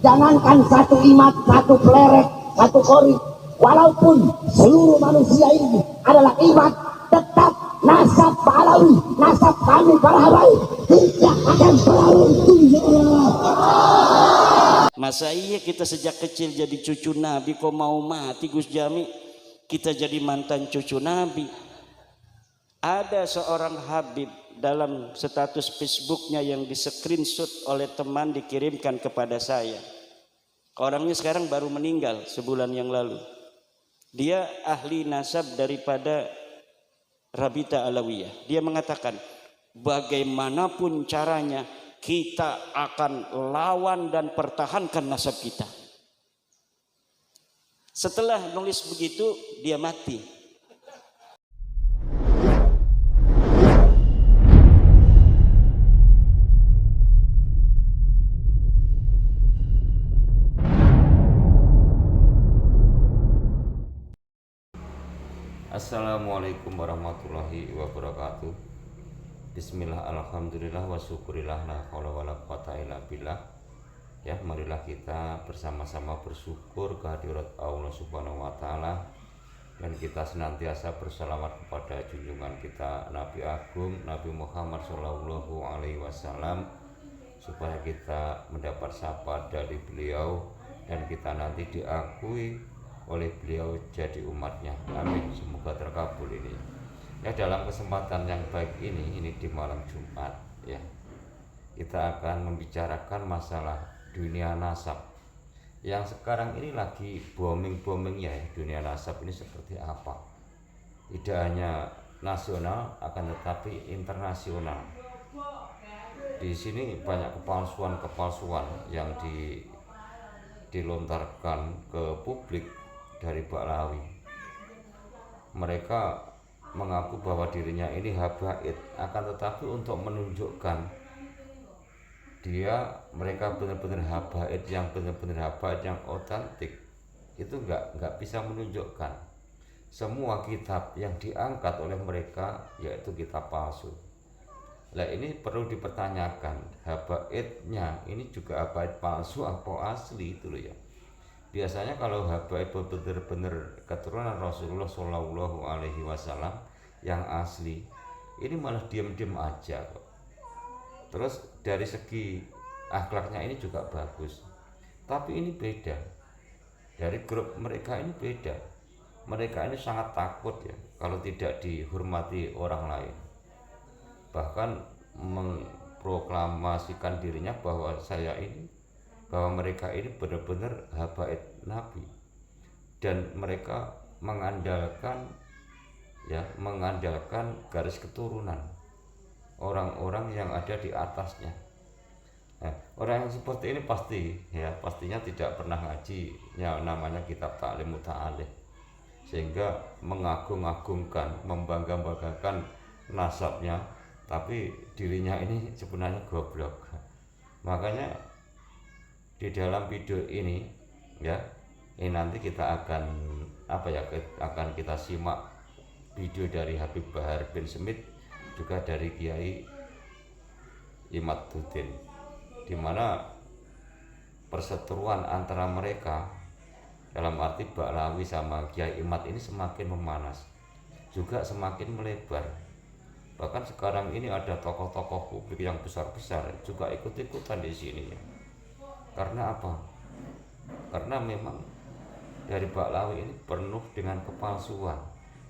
Jangankan satu imat, satu pelerek, satu kori, walaupun seluruh manusia ini adalah imat, tetap nasab Ba'alawi, nasab kami para habaib tidak akan beruntung. Masa iya kita sejak kecil jadi cucu Nabi, kok mau mati Gus Jami kita jadi mantan cucu Nabi? Ada seorang Habib dalam status Facebooknya yang di screenshot oleh teman dikirimkan kepada saya. Orangnya sekarang baru meninggal sebulan yang lalu. Dia ahli nasab daripada Rabita Alawiyah. Dia mengatakan bagaimanapun caranya kita akan lawan dan pertahankan nasab kita. Setelah nulis begitu dia mati. Assalamualaikum warahmatullahi wabarakatuh. Bismillah, alhamdulillah, wa syukurillah, la haula wala quwata illa billah. Ya, marilah kita bersama-sama bersyukur kehadirat Allah Subhanahu wa taala, dan kita senantiasa berselawat kepada junjungan kita Nabi Agung Nabi Muhammad sallallahu alaihi wasallam, supaya kita mendapat syafaat dari beliau dan kita nanti diakui oleh beliau jadi umatnya. Amin, semoga terkabul ini. Ya, dalam kesempatan yang baik ini di malam Jumat ya, kita akan membicarakan masalah dunia nasab yang sekarang ini lagi booming ya. Dunia nasab ini seperti apa? Tidak hanya nasional akan tetapi internasional. Di sini banyak kepalsuan yang dilontarkan ke publik dari Ba'alawi. Mereka mengaku bahwa dirinya ini habaib, akan tetapi untuk menunjukkan mereka benar-benar habaib yang otentik, itu nggak bisa menunjukkan. Semua kitab yang diangkat oleh mereka yaitu kitab palsu. Nah, ini perlu dipertanyakan, habaibnya ini juga habaib palsu apa asli itu loh ya. Biasanya kalau habaib benar-benar keturunan Rasulullah Shallallahu Alaihi Wasallam yang asli, ini malah diam-diam aja kok. Terus dari segi akhlaknya ini juga bagus, tapi ini beda. Dari grup mereka ini beda. Mereka ini sangat takut ya kalau tidak dihormati orang lain. Bahkan memproklamasikan dirinya bahwa mereka ini benar-benar habaib Nabi, dan mereka mengandalkan garis keturunan orang-orang yang ada di atasnya. Nah, orang yang seperti ini pastinya tidak pernah ngaji yang namanya kitab Ta'lim Muta'alih, sehingga mengagung-agungkan, membangga-banggakan nasabnya, tapi dirinya ini sebenarnya goblok. Makanya di dalam video ini nanti kita akan kita simak video dari Habib Bahar bin Smith, juga dari Kiai Imaduddin, di mana perseteruan antara mereka dalam arti Ba'alawi sama Kiai Imad ini semakin memanas, juga semakin melebar. Bahkan sekarang ini ada tokoh-tokoh publik yang besar-besar juga ikut-ikutan di sini. Karena apa? Karena memang dari Ba'alawi ini penuh dengan kepalsuan,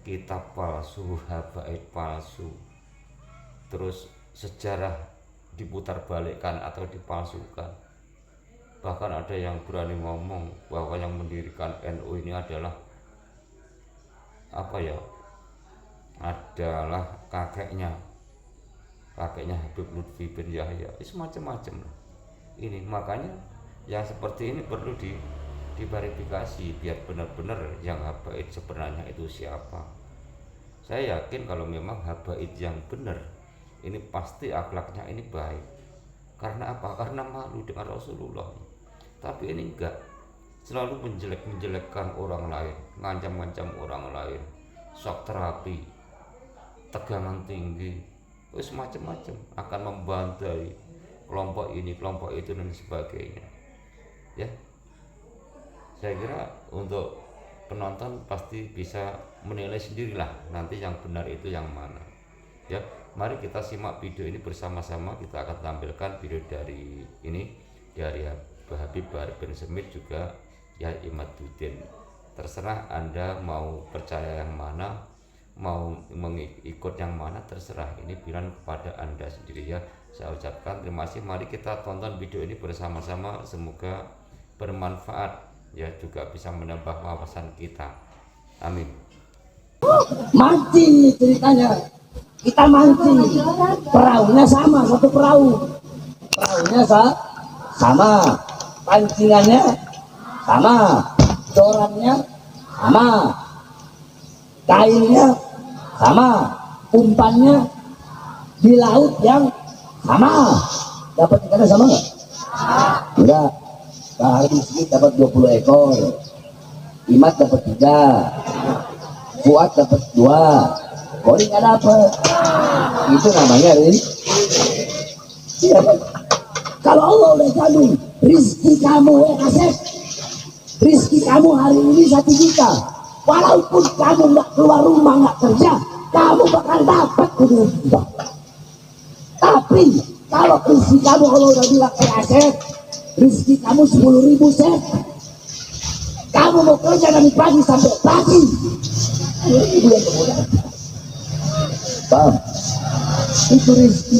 kitab palsu, habaib palsu, terus sejarah diputarbalikkan atau dipalsukan. Bahkan ada yang berani ngomong bahwa yang mendirikan NU ini adalah kakeknya Habib Lutfi bin Yahya. Semacam-macam ini. Makanya yang seperti ini perlu diverifikasi biar benar-benar yang habaib sebenarnya itu siapa. Saya yakin kalau memang habaib yang benar ini pasti akhlaknya ini baik. Karena apa? Karena malu dengan Rasulullah. Tapi ini enggak, selalu menjelek-menjelekkan orang lain, ngancam-ngancam orang lain, shock terapi, tegangan tinggi, macam-macam, akan membantai kelompok ini, kelompok itu dan sebagainya. ya. Saya kira untuk penonton pasti bisa menilai sendirilah nanti yang benar itu yang mana, ya. Mari kita simak video ini bersama-sama. Kita akan tampilkan video dari ini dari Habib Bahar bin Smith juga ya Imaduddin. Terserah Anda mau percaya yang mana, mau mengikut yang mana, terserah. Ini pilihan kepada Anda sendiri ya. Saya ucapkan terima kasih. Mari kita tonton video ini bersama-sama. Semoga bermanfaat ya, juga bisa menambah wawasan kita. Amin. Mancing nih ceritanya. Kita mancing. Perahunya sama, satu perahu. Perahunya sama. Pancingannya sama. Corannya sama. Kainnya sama. Umpannya di laut yang sama. Dapat ikannya sama nggak? Enggak. Bahar bin Smith dapat 20 ekor. Imad dapat 3. Fuad dapat 2. Kori nggak dapat. Itu namanya siapa? Kalau Allah udah jamin rizki kamu Asep, rizki kamu hari ini 1 juta, walaupun kamu nggak keluar rumah, nggak kerja, kamu bakal dapat 1 juta. Tapi kalau rizki kamu Allah udah bilang Asep, rizki kamu 10.000 Sep, kamu mau kerja dari pagi sampai pagi, 10.000 yang kemudian. Paham? Itu rizki.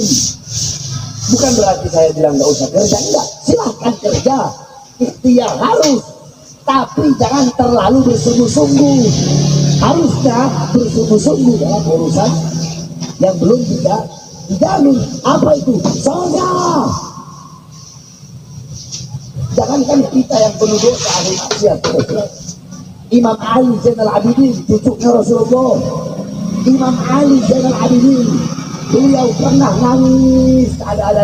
Bukan berarti saya bilang nggak usah kerja, enggak. Silahkan kerja, ikhtiar harus, tapi jangan terlalu bersungguh-sungguh. Harusnya bersungguh-sungguh dalam urusan yang belum tidak dijamin. Apa itu? Surga. Jangankan kita yang penuh dosa, ahli maksiat. Imam Ali Zainal Abidin, cucunya Rasulullah. Imam Ali Zainal Abidin, beliau pernah nangis ada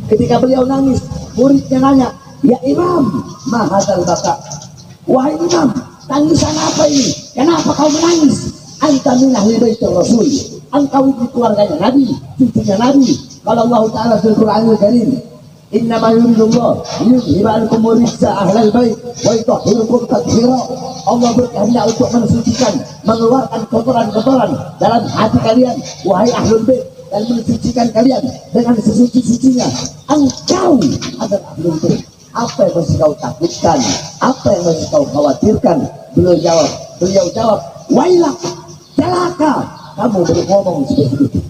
ketika beliau nangis, muridnya nanya, ya Imam, mahadzal baka, wahai Imam, tangisan apa ini? Kenapa kau menangis? Anta min ahli baitir Rasul, engkau itu keluarganya Nabi, cucunya Nabi. Kalau Allah Ta'ala fil Qur'anil Karim, innama yuridullah liyudhiba ankum rijsa ahlal bait wa yutahhirakum tathira. Allah berkehendak untuk mensucikan, mengeluarkan kotoran-kotoran dalam hati kalian, wahai ahlul bait, dan mensucikan kalian dengan sesuci-sucinya. Engkau adalah ahlul bait. Apa yang mesti kau takutkan? Apa yang mesti kau khawatirkan? Beliau jawab, wailak, celaka kamu berngomong seperti itu.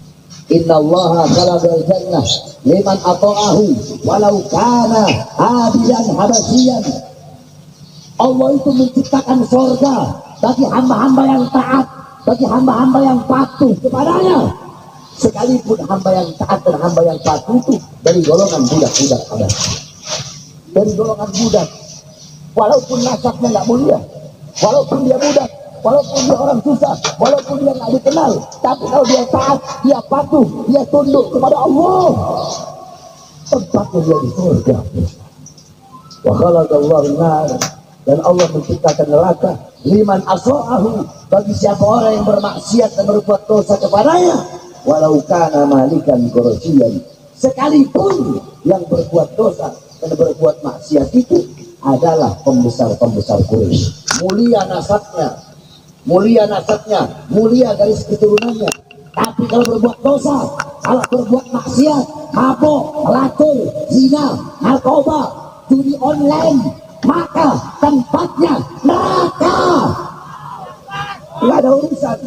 Inna Allah khalaqal jannah liman ata'ahu walau kana abidan habasyian. Allah itu menciptakan surga bagi hamba-hamba yang taat, bagi hamba-hamba yang patuh kepadanya. Sekalipun hamba yang taat dan hamba yang patuh itu dari golongan budak-budak ada. Dari golongan budak, walaupun nasabnya nggak mulia, walaupun dia budak, walaupun dia orang susah, walaupun dia nggak dikenal, tapi kalau dia taat, dia patuh, dia tunduk kepada Allah, tempatnya dia di surga. Wa khalaqallahu nar, dan Allah menciptakan neraka liman asa'ahu, bagi siapa orang yang bermaksiat dan berbuat dosa kepadanya, walau kana malikan korosian, sekalipun yang berbuat dosa dan berbuat maksiat itu adalah pembesar-pembesar Quraisy, mulia nasabnya, mulia garis keturunannya. Tapi kalau berbuat dosa, kalau berbuat maksiat, mabuk, pelacur, zina, narkoba, judi online, maka tempatnya neraka. Nggak ada urusan.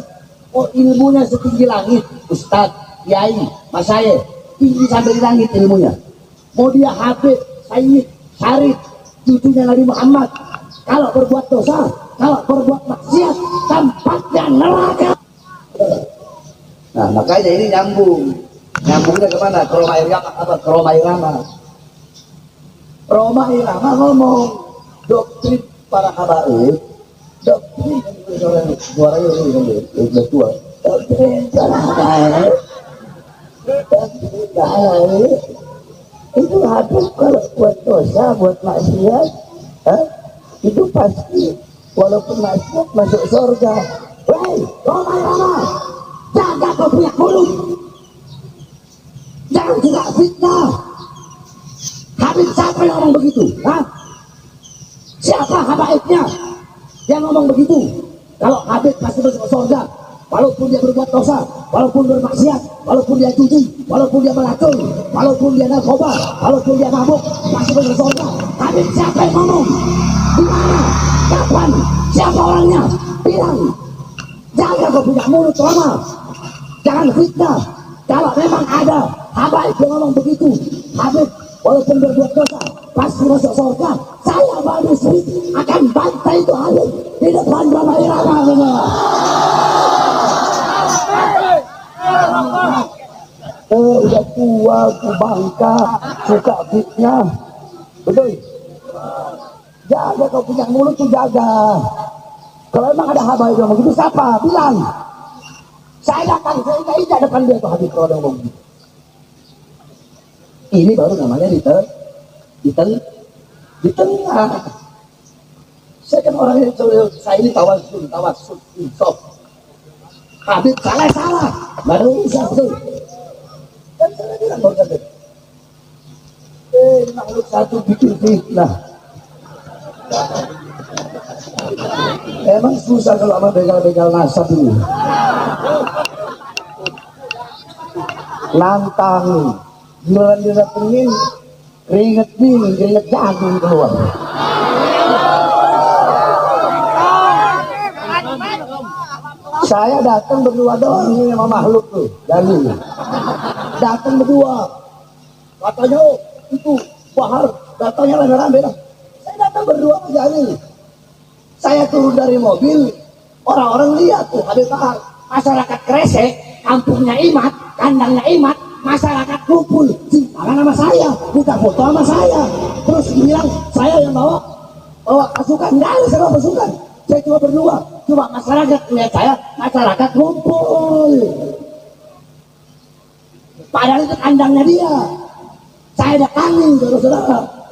Oh, ilmunya setinggi langit, Ustadz, Kiai, Mas saya, tinggi sampai di langit ilmunya. Mau dia Habib, Sayyid, Syarif, cucunya Nabi Muhammad, kalau berbuat dosa, kalau berbuat maksiat, tempatnya neraka. Nah, makanya ini nyambungnya kemana? Ke Roma Irama, apa? Ke Roma Irama. Roma Irama ngomong doktrin para habaib, doktrin suaranya ini udah tua. Doktrin para habaib, itu habis kalau buat dosa, buat maksiat, itu pasti walaupun maksiat masuk surga. Hei, Roma, jaga kau punya mulut, jangan juga fitnah. Habib siapa yang ngomong begitu? Siapa habaibnya yang ngomong begitu? Kalau Habib pasti masuk surga, walaupun dia berbuat dosa, walaupun bermaksiat, walaupun dia judi, walaupun dia melacur, walaupun dia narkoba, walaupun dia mabuk, pasti masuk surga. Habib siapa yang ngomong? Di mana? Kapan? Siapa orangnya? Bilang. Jangan kau punya mulut lama. Jangan fitnah. Kalau memang ada habaib yang ngomong begitu, Habib walaupun berbuat dosa pasti masuk surga, saya Bani Smith akan bantai itu Habib di depan Ramai Rama semua. Udah tua, ku bangka, suka fitnah, betul? Jaga kau punya mulut tuh, jaga. Kalau emang ada habaib yang begitu, siapa? Bilang. Saya datang, saya ingat depan dia tuh Habib kalau ada ngomong gitu. Ini baru namanya di tengah. Saya kan orang yang saya ini tawasul, insaf. Habib salah, baru bisa betul. Dan saya bilang baru saja. Makhluk satu bikin fitnah. Emang susah kalau sama begal-begal nasab ini. Nantang, giliran didatengin, keringet jagung keluar. Saya datang berdua doang ini sama makhluk tuh, Dani. Datang berdua, katanya itu Bahar, datangnya rame-rame dah. Saya datang berdua aja nih. Saya turun dari mobil, orang-orang lihat tuh Habib Bahar. Masyarakat Kresek, kampungnya Imat, kandangnya Imat, masyarakat kumpul, tangan sama saya, buka foto sama saya. Terus bilang saya yang bawa pasukan, nggak ada sama pasukan. Saya cuma berdua, cuma masyarakat lihat saya, masyarakat kumpul. Padahal itu kandangnya dia. Saya datangi, saudara-saudara.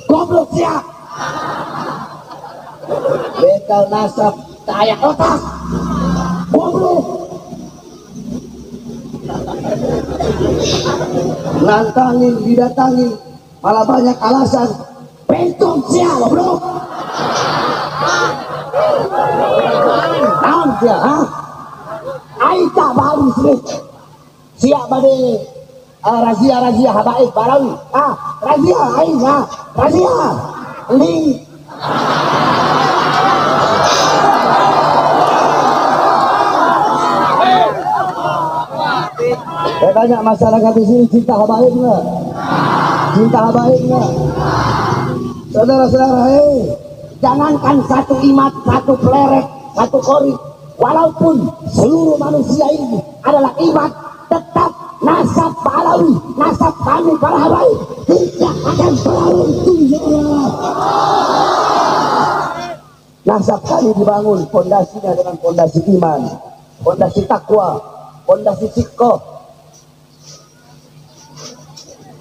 Goblok siap. Begal nasab, saya otak. Goblok. Nantangin, didatangin, malah banyak alasan. Bentung siapa bro? Naon dia, ha? Aita Bani Smith. Siap bade razia habaib Balawi. Razia aing, razia. Li. Saya tanya masyarakat di sini cinta habaib nggak? Cinta habaib nggak? Saudara-saudara, jangankan satu imat, satu pelerek, satu kori, walaupun seluruh manusia ini adalah imat, tetap nasab Balawi, nasab kami para habaib tidak akan pernah tunjuk. Nasab kami dibangun fondasinya dengan fondasi iman, fondasi takwa, fondasi sikoh.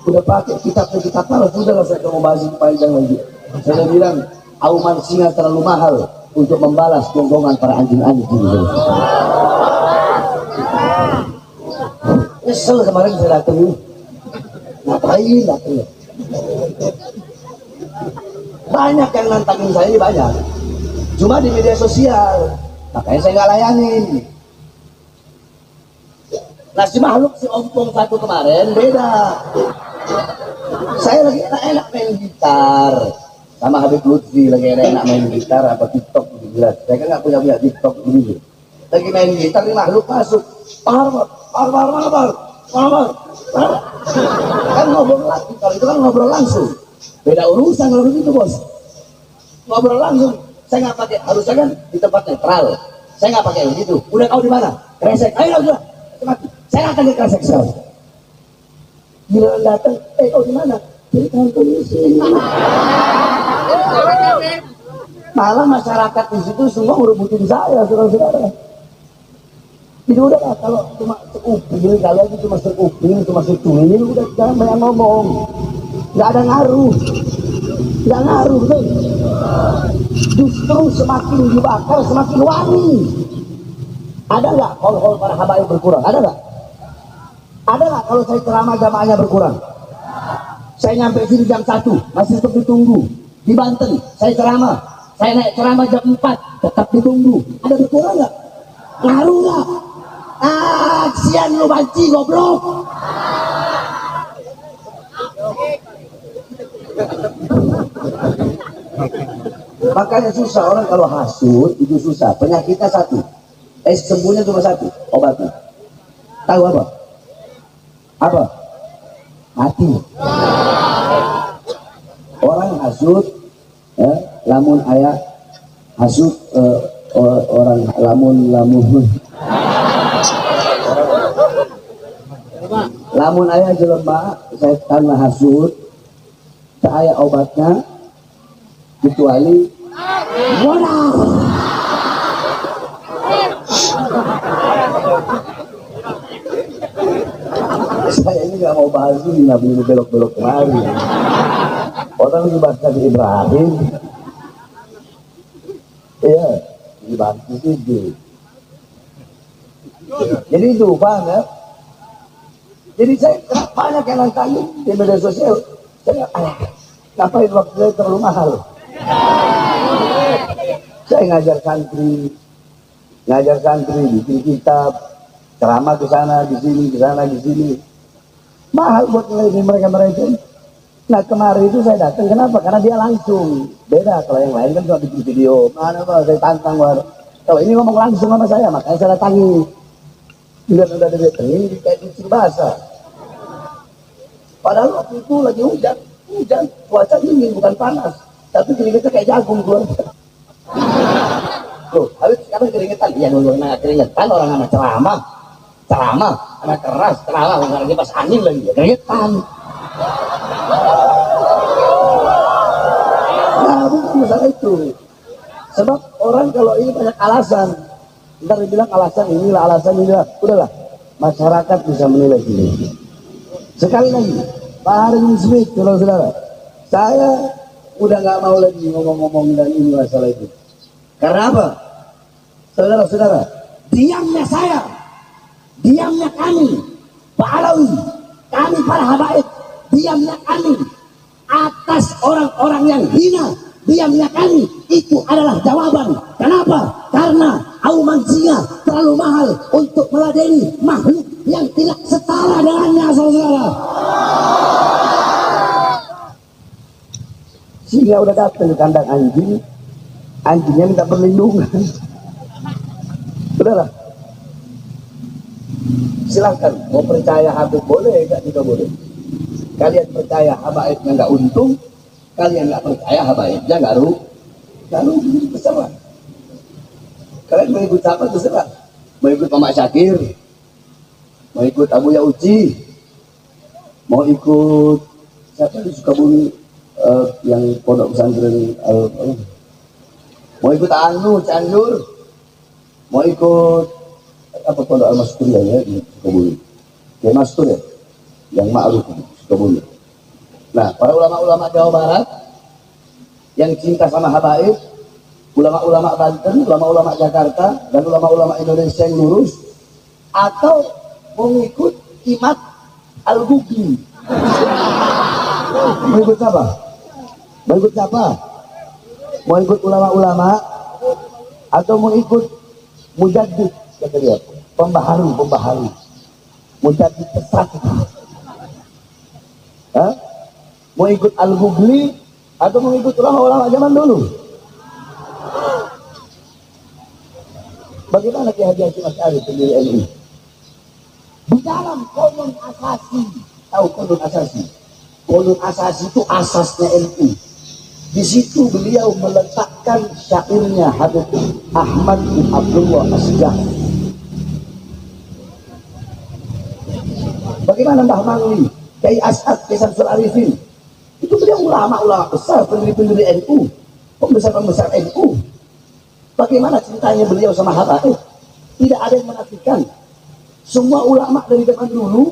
Udah pakai kitab kalau sudah saya mau bahas panjang lagi. Saya bilang auman singa terlalu mahal untuk membalas gonggongan para anjing-anjing ini. Nyesel kemarin saya datang, ngapain datang? Banyak yang nantangin saya ini, banyak. Cuma di media sosial, makanya saya nggak layanin. Nah si makhluk si ompong satu kemarin beda. Saya lagi enak main gitar sama Habib Lutfi, lagi enak main gitar apa TikTok gitu. Saya kan nggak punya TikTok ini. Lagi main gitar ini makhluk masuk. Par. Kan ngobrol lagi, kalau itu kan ngobrol langsung. Beda urusan kalau begitu bos. Ngobrol langsung. Saya nggak pakai, harusnya kan di tempat netral. Saya nggak pakai begitu. Udah kau di mana? Kresek. Ayo sudah. Saya akan di Kresek sekarang. Giliran datang, kau di mana? Di kantor sini. Malah masyarakat di situ semua merebutin saya, saudara-saudara. Jadi udah lah, kalau cuma sekupil, kalian itu cuma sekupil, cuma secuil, udah jangan banyak ngomong. Nggak ada ngaruh. Nggak ngaruh tuh. Justru semakin dibakar semakin wangi. Ada nggak hol-hol para habaib berkurang? Ada nggak? Ada nggak kalau saya ceramah jamaahnya berkurang? Saya nyampe sini jam 1 masih tetap ditunggu. Di Banten saya ceramah, saya naik ceramah jam 4 tetap ditunggu. Ada berkurang nggak? Ngaruh nggak? Kesian lu banci goblok. Makanya susah orang kalau hasut itu susah. Penyakitnya satu, sembuhnya cuma satu, obatnya. Tahu apa? Apa? Hati. Orang hasut, lamun ayah hasut orang lamun ayah jelema setan hasut, saya obatnya kecuali modal. Saya ini nggak mau bahas ini, nggak boleh belok-belok kemari. Orang dibahas Nabi Ibrahim, iya, dibantu sih. Jadi itu paham ya. Jadi saya banyak yang nantangin di media sosial. Saya ngapain waktu saya terlalu mahal. Saya ngajar santri, bikin kitab, ceramah ke sana, di sini, ke sana, di sini. Mahal buat ngelayani mereka. Nah kemarin itu saya datang, kenapa? Karena dia langsung. Beda kalau yang lain kan cuma bikin video. Mana Pak, saya tantang. Kalau ini ngomong langsung sama saya, makanya saya datangi. Udah ada ini kayak bikin bahasa. Padahal waktu itu lagi hujan, cuaca dingin bukan panas, tapi keringetnya kayak jagung keluar. Loh, habis sekarang keringetan, iya dulu nggak keringetan orang sama ceramah, anak keras, ceramah, lagi pas angin lagi, ya keringetan. Nah, bukan masalah itu. Sebab orang kalau ini banyak alasan, ntar dibilang alasan inilah, udahlah, masyarakat bisa menilai sendiri. Sekali lagi, Pak Harim Smith, saudara, saya udah nggak mau lagi ngomong-ngomong dan ini masalah itu. Karena apa? Saudara-saudara, diamnya saya, diamnya kami, Pak Alawi, kami para habaib, diamnya kami atas orang-orang yang hina, diamnya kami itu adalah jawaban. Kenapa? Karena manusia terlalu mahal untuk meladeni makhluk yang tidak setara dengannya, saudara. Sehingga udah datang ke kandang anjing, anjingnya minta perlindungan. Udahlah, silahkan mau percaya Habib boleh, enggak juga boleh. Kalian percaya habaibnya nggak untung, kalian nggak percaya habaibnya nggak rugi, terserah. Kalian mau ikut siapa terserah. Mau ikut Mama Syakir, mau ikut Abu Yauci, mau ikut siapa di Sukabumi yang pondok pesantren, mau ikut Anu Cianjur, mau ikut apa pondok Al-Mastur ya di Sukabumi, ya Mastur ya, yang ma'ruf di Sukabumi. Nah, para ulama-ulama Jawa Barat yang cinta sama habaib, ulama-ulama Banten, ulama-ulama Jakarta, dan ulama-ulama Indonesia yang lurus, atau mengikut Imad Al-Ghubli. Mengikut siapa? Mengikut siapa? Mau ikut ulama-ulama atau mau ikut mujaddid, kata dia, pembaharu, mujaddid sesat. Mau ikut Al-Ghubli atau mau ikut ulama-ulama zaman dulu? Bagaimana Ki Haji Hashim Asy'ari pendiri NU? Di dalam Qonun Asasi, tahu Qonun Asasi? Qonun Asasi itu asasnya NU. Di situ beliau meletakkan syairnya Habib Ahmad bin Abdullah Asy-Syafi'i. Bagaimana Mbah Mangli, Kiai As'ad, Kiai Syamsul Arifin? Itu beliau ulama-ulama besar, pendiri-pendiri NU, pembesar-pembesar NU. Bagaimana cintanya beliau sama habaib? Tidak ada yang menafikan. Semua ulama dari zaman dulu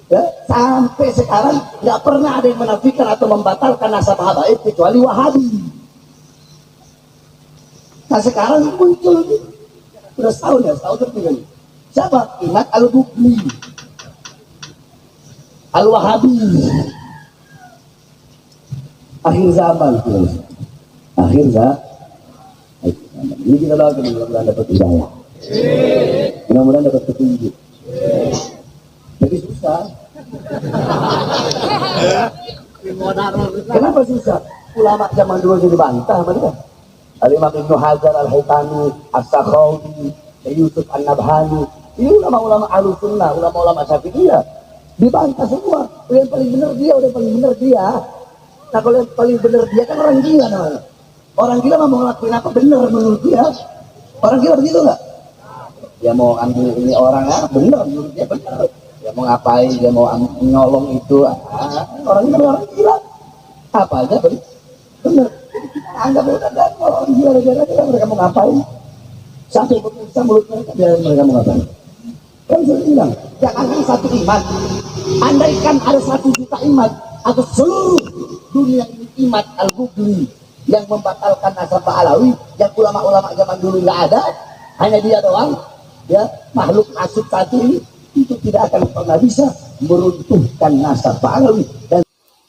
Ya, sampai sekarang nggak pernah ada yang menafikan atau membatalkan nasab habaib kecuali Wahabi. Nah sekarang muncul udah setahun lebih kali. Siapa? Imad Al-Bukli, Al-Wahabi. Akhir zaman, akhir zaman. Ini kita doakan mudah-mudahan dapat hidayah, mudah-mudahan dapat petunjuk. Jadi susah. Kenapa susah? Ulama zaman dulu jadi bantah mereka. Al-Imam Ibnu Hajar Al-Haytami, As-Sakhawi, Yusuf An-Nabhani. Ini ulama-ulama Ahlussunnah, ulama-ulama Syafi'iyah dibantah semua. Yang paling benar dia, udah paling benar dia. Nah kalau yang paling benar dia kan orang gila namanya. Orang gila mau ngelakuin apa benar menurut dia. Orang gila begitu nggak? Dia mau ambil ini orang benar menurut dia benar. Dia mau ngapain, dia mau nyolong itu. Orang gila. Apa aja benar. Anggap orang gila mereka mau ngapain. Sampai bisa mulut mereka biar mereka mau ngapain. Kan saya bilang, jangan satu iman. Andaikan ada 1 juta iman atau seluruh dunia ini iman Al-Bukli yang membatalkan nasab Alawi, yang ulama-ulama zaman dulu nggak ada, hanya dia doang, ya makhluk nasib satu ini, itu tidak akan pernah bisa meruntuhkan nasab Alawi.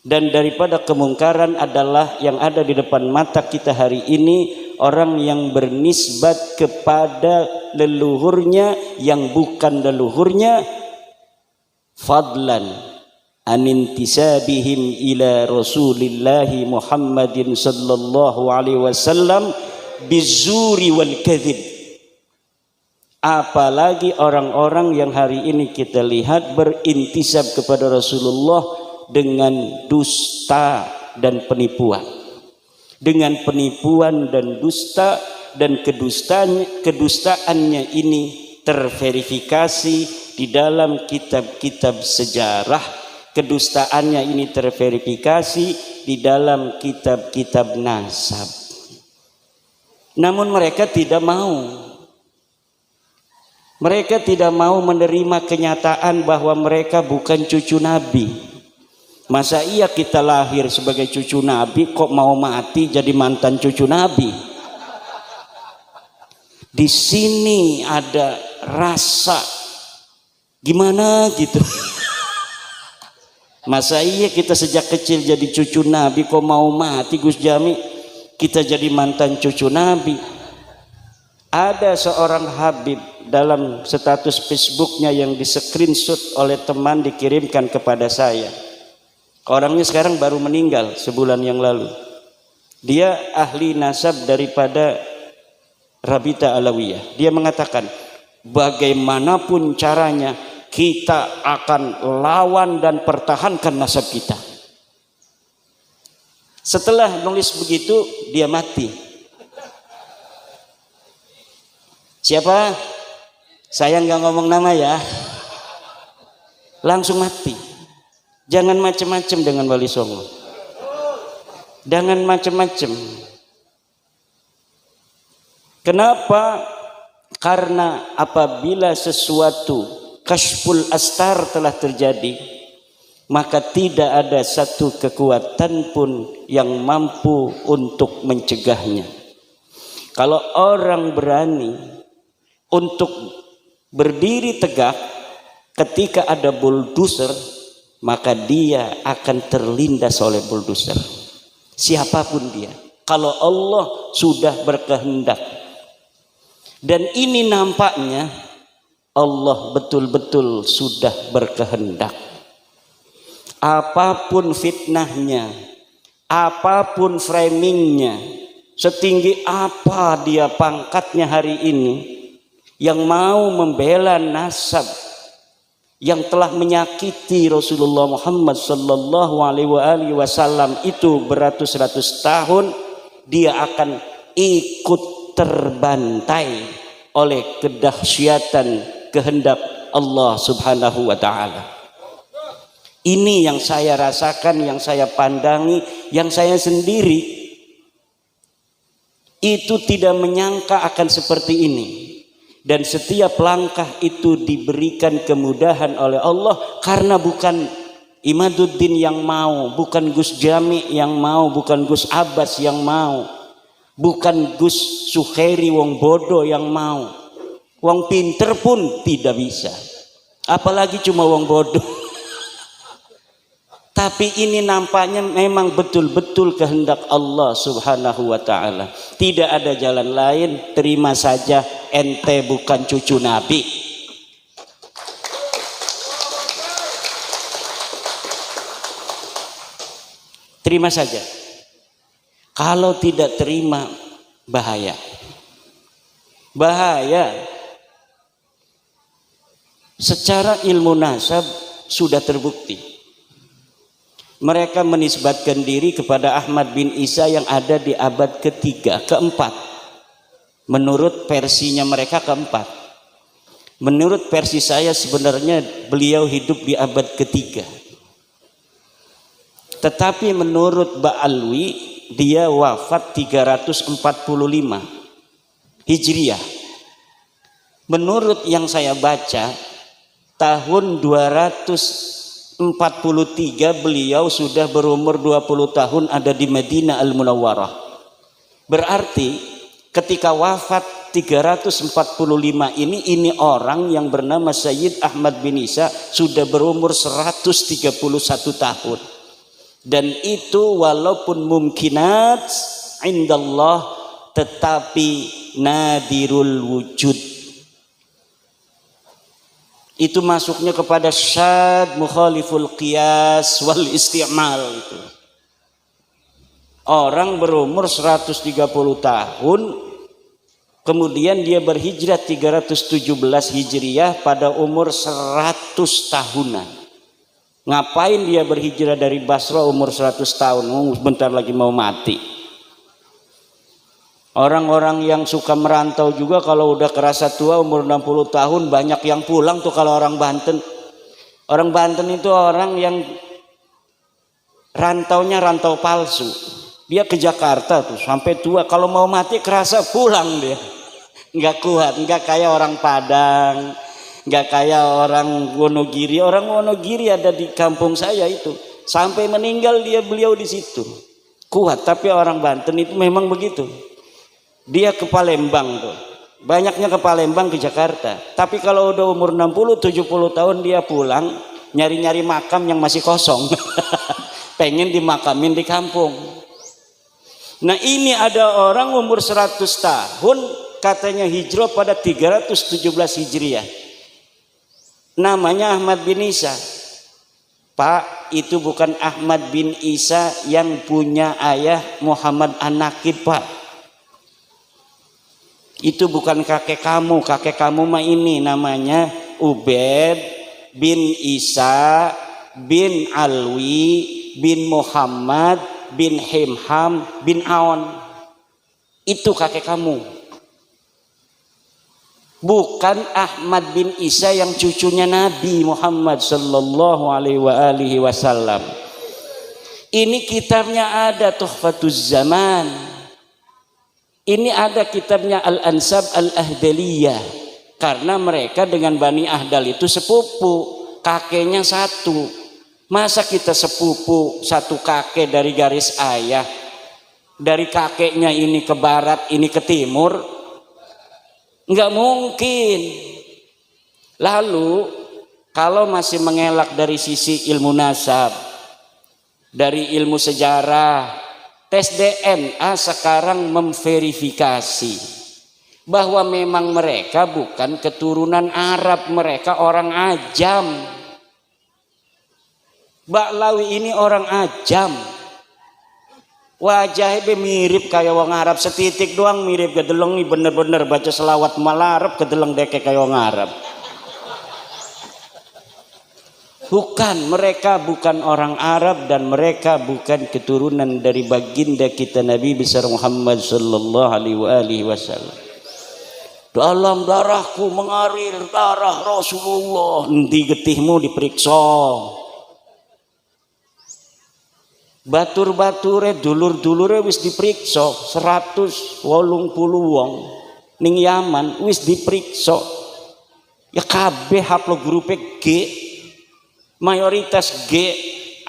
Dan daripada kemungkaran adalah yang ada di depan mata kita hari ini, orang yang bernisbat kepada leluhurnya yang bukan leluhurnya, fadlan anintisabihim ila Rasulillahi Muhammadin sallallahu alaihi wasallam bizuri wal kadhib. Apalagi orang-orang yang hari ini kita lihat berintisab kepada Rasulullah dengan dusta dan penipuan. Dengan penipuan dan dusta, dan kedustaannya ini terverifikasi di dalam kitab-kitab sejarah. Kedustaannya ini terverifikasi di dalam kitab-kitab nasab. Namun mereka tidak mau. Mereka tidak mau menerima kenyataan bahwa mereka bukan cucu Nabi. Masa iya kita lahir sebagai cucu Nabi kok mau mati jadi mantan cucu Nabi? Di sini ada rasa gimana gitu. Masa iya kita sejak kecil jadi cucu Nabi kok mau mati Gus Jami kita jadi mantan cucu Nabi? Ada seorang Habib dalam status Facebooknya yang di screenshot oleh teman dikirimkan kepada saya. Orangnya sekarang baru meninggal sebulan yang lalu. Dia ahli nasab daripada Rabita Alawiyah. Dia mengatakan bagaimanapun caranya kita akan lawan dan pertahankan nasab kita. Setelah nulis begitu dia mati. Siapa? Saya nggak ngomong nama ya. Langsung mati. Jangan macam-macam dengan Wali Songo. Jangan macam-macam. Kenapa? Karena apabila sesuatu kashful astar telah terjadi, maka tidak ada satu kekuatan pun yang mampu untuk mencegahnya. Kalau orang berani untuk berdiri tegak ketika ada bulldozer, maka dia akan terlindas oleh bulldozer. Siapapun dia. Kalau Allah sudah berkehendak. Dan ini nampaknya Allah betul-betul sudah berkehendak. Apapun fitnahnya, apapun framingnya, setinggi apa dia pangkatnya hari ini, yang mau membela nasab yang telah menyakiti Rasulullah Muhammad sallallahu alaihi wasallam itu beratus-ratus tahun, dia akan ikut terbantai oleh kedahsyatan kehendak Allah Subhanahu wa taala. Ini yang saya rasakan, yang saya pandangi, yang saya sendiri itu tidak menyangka akan seperti ini. Dan setiap langkah itu diberikan kemudahan oleh Allah, karena bukan Imaduddin yang mau, bukan Gus Jami yang mau, bukan Gus Abbas yang mau, bukan Gus Sukheri wong bodoh yang mau. Wong pinter pun tidak bisa, apalagi cuma wong bodoh. Tapi ini nampaknya memang betul-betul kehendak Allah subhanahu wa ta'ala. Tidak ada jalan lain, terima saja ente bukan cucu Nabi. Terima saja. Kalau tidak terima, bahaya. Bahaya. Secara ilmu nasab sudah terbukti. Mereka menisbatkan diri kepada Ahmad bin Isa yang ada di abad ketiga, keempat. Menurut versinya mereka keempat. Menurut versi saya sebenarnya beliau hidup di abad ketiga. Tetapi menurut Ba'alwi dia wafat 345 Hijriah. Menurut yang saya baca tahun 243 beliau sudah berumur 20 tahun ada di Madinah Al-Munawwarah. Berarti ketika wafat 345 ini orang yang bernama Sayyid Ahmad bin Isa sudah berumur 131 tahun. Dan itu walaupun mumkinat indallah tetapi nadirul wujud. Itu masuknya kepada syad mukhaliful qiyas wal isti'mal itu. Orang berumur 130 tahun kemudian dia berhijrah 317 Hijriah pada umur 100 tahunan. Ngapain dia berhijrah dari Basra umur 100 tahun? Bentar lagi mau mati. Orang-orang yang suka merantau juga kalau udah kerasa tua umur 60 tahun banyak yang pulang tuh kalau orang Banten. Orang Banten itu orang yang rantaunya rantau palsu. Dia ke Jakarta tuh sampai tua, kalau mau mati kerasa pulang dia. Nggak kuat, nggak kayak orang Padang, nggak kayak orang Wonogiri. Orang Wonogiri ada di kampung saya itu, sampai meninggal beliau di situ. Kuat, tapi orang Banten itu memang begitu. Dia ke Palembang tuh. Banyaknya ke Palembang, ke Jakarta. Tapi kalau udah umur 60-70 tahun dia pulang, nyari-nyari makam yang masih kosong. Pengen dimakamin di kampung. Nah ini ada orang umur 100 tahun katanya hijrah pada 317 Hijriah. Namanya Ahmad bin Isa. Pak, itu bukan Ahmad bin Isa yang punya ayah Muhammad An-Nakib, Pak. Itu bukan kakek kamu mah ini namanya Ubaid bin Isa bin Alwi bin Muhammad bin Himham bin Aon. Itu kakek kamu. Bukan Ahmad bin Isa yang cucunya Nabi Muhammad sallallahu alaihi wasallam. Ini kitabnya ada Tuhfatuz Zaman. Ini ada kitabnya Al-Ansab Al-Ahdaliyah. Karena mereka dengan Bani Ahdal itu sepupu, kakeknya satu. Masa kita sepupu satu kakek dari garis ayah, dari kakeknya ini ke barat, ini ke timur? Enggak mungkin. Lalu kalau masih mengelak dari sisi ilmu nasab, dari ilmu sejarah, tes DNA sekarang memverifikasi bahwa memang mereka bukan keturunan Arab, mereka orang Ajam. Ba'lawi ini orang Ajam. Wajahnya mirip kayak wong Arab, setitik doang mirip, kedeleng bener-bener baca selawat malah Arab, kedeleng deke kayak wong Arab. Bukan, mereka bukan orang Arab dan mereka bukan keturunan dari baginda kita Nabi besar Muhammad sallallahu alaihi wasallam. Dalam darahku mengalir darah Rasulullah. Endi getihmu diperiksa. Batur-bature dulur-dulure wis diperiksa 180 wong. ning Yaman wis diperiksa ya kabeh haplogrupe G, mayoritas G,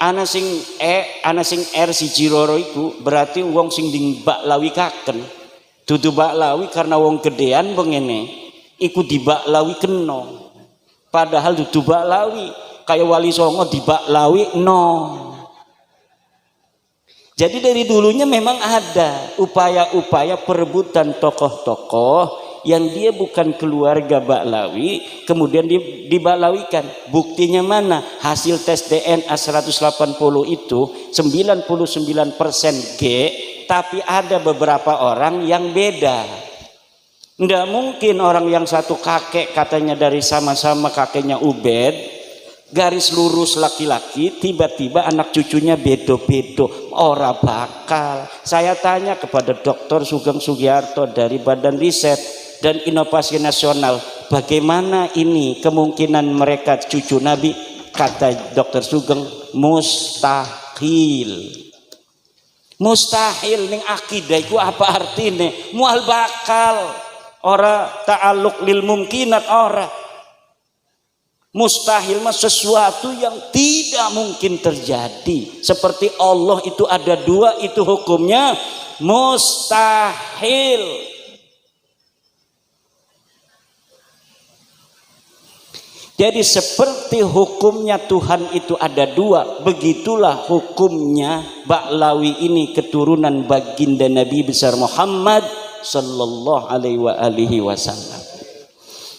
ana sing E, ana sing R siji loro iku berarti wong sing dibaklawi kaken. Dudu baklawi karena wong gedean bengene iku dibaklawi kena. Padahal dudu baklawi kayak Wali Songo dibaklawi no. Jadi dari dulunya memang ada upaya-upaya perebutan tokoh-tokoh yang dia bukan keluarga baklawi kemudian dibaklawikan. Buktinya mana? Hasil tes DNA 180 itu 99% G, tapi ada beberapa orang yang beda. Nggak mungkin orang yang satu kakek katanya dari sama-sama kakeknya Ubed, garis lurus laki-laki, tiba-tiba anak cucunya bedo-bedo. Ora bakal. Saya tanya kepada Dr. Sugeng Sugiarto dari Badan Riset dan Inovasi Nasional, bagaimana ini kemungkinan mereka cucu Nabi? Kata Dr. Sugeng, mustahil. Mustahil ning akidah iku apa artine? Mual bakal. Ora ta'alluq lil mumkinat ora. Mustahil mah sesuatu yang tidak mungkin terjadi. Seperti Allah itu ada dua, itu hukumnya mustahil. Jadi seperti hukumnya Tuhan itu ada dua, begitulah hukumnya baklawi ini keturunan baginda Nabi besar Muhammad sallallahu alaihi wasallam.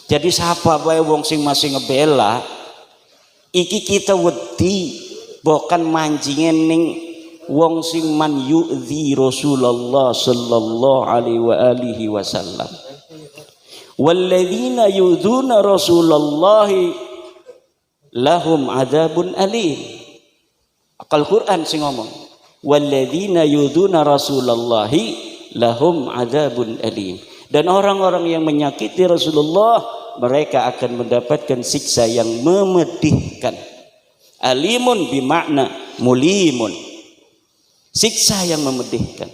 Jadi siapa bae wong sing masih ngebela iki kita wedi bukan manjingen ning wong sing man yu'dzi Rasulullah sallallahu alaihi wasallam. Walladzina yu'dzuna Rasulullah lahum adzabun alim. Akal Quran sing ngomong walladzina yu'dzuna Rasulullah lahum adzabun alim. Dan orang-orang yang menyakiti Rasulullah mereka akan mendapatkan siksa yang memedihkan. Alimun bimakna mulimun, siksa yang memedihkan.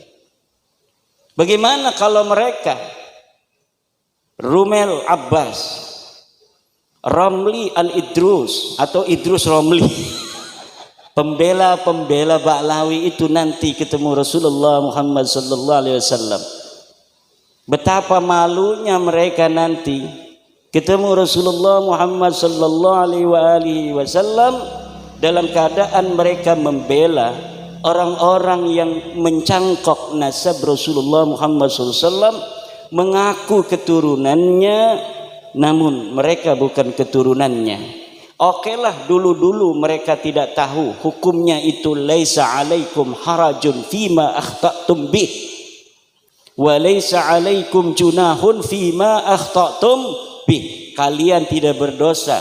Bagaimana kalau mereka Rumel Abbas, Romli Al-Idrus atau Idrus Romli, pembela-pembela baklawi itu nanti ketemu Rasulullah Muhammad sallallahu alaihi wasallam. Betapa malunya mereka nanti ketemu Rasulullah Muhammad sallallahu alaihi wasallam dalam keadaan mereka membela orang-orang yang mencangkok nasab Rasulullah Muhammad sallallahu alaihi wasallam, mengaku keturunannya namun mereka bukan keturunannya. Oke lah, dulu-dulu mereka tidak tahu hukumnya itu laisa alaikum harajun fima akhta'tum bih wa laisa alaikum junahun fima akhta'tum bih. Kalian tidak berdosa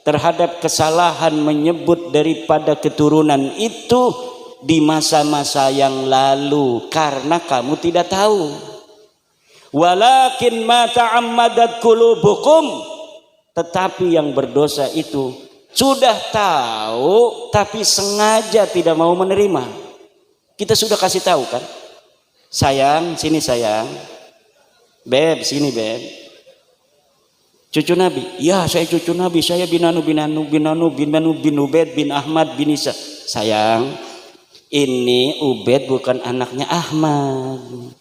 terhadap kesalahan menyebut daripada keturunan itu di masa-masa yang lalu karena kamu tidak tahu. Walakin ma ta'ammadat qulubukum, tetapi yang berdosa itu sudah tahu tapi sengaja tidak mau menerima. Kita sudah kasih tahu kan, sayang sini sayang, beb sini beb, cucu Nabi, ya saya cucu Nabi, saya bin Ubed bin Ahmad bin Isa. Sayang, ini Ubed bukan anaknya Ahmad.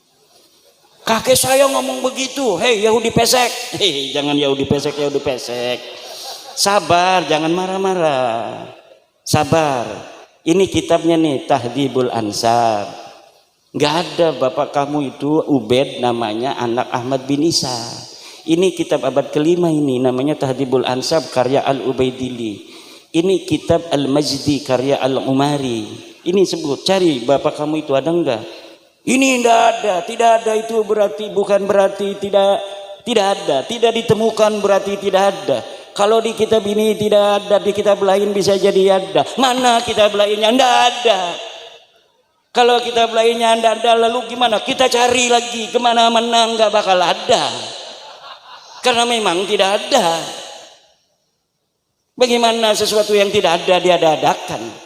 Kakek saya ngomong begitu. Hei Yahudi pesek. Hei, jangan Yahudi pesek, Yahudi pesek. Sabar, jangan marah-marah. Sabar. Ini kitabnya nih, Tahdhibul Ansab. Gak ada bapak kamu itu Ubed namanya anak Ahmad bin Isa. Ini kitab abad kelima ini namanya Tahdhibul Ansab karya Al-Ubaidili. Ini kitab Al-Majdi karya Al-Umari. Ini sebut, cari bapak kamu itu ada enggak? Ini tidak ada itu berarti bukan berarti tidak ada, tidak ditemukan berarti tidak ada. Kalau di kitab ini tidak ada, di kitab lain bisa jadi ada. Mana kitab lainnya? Tidak ada. Kalau kitab lainnya tidak ada, lalu gimana? Kita cari lagi kemana-mana nggak bakal ada, karena memang tidak ada. Bagaimana sesuatu yang tidak ada diada-adakan?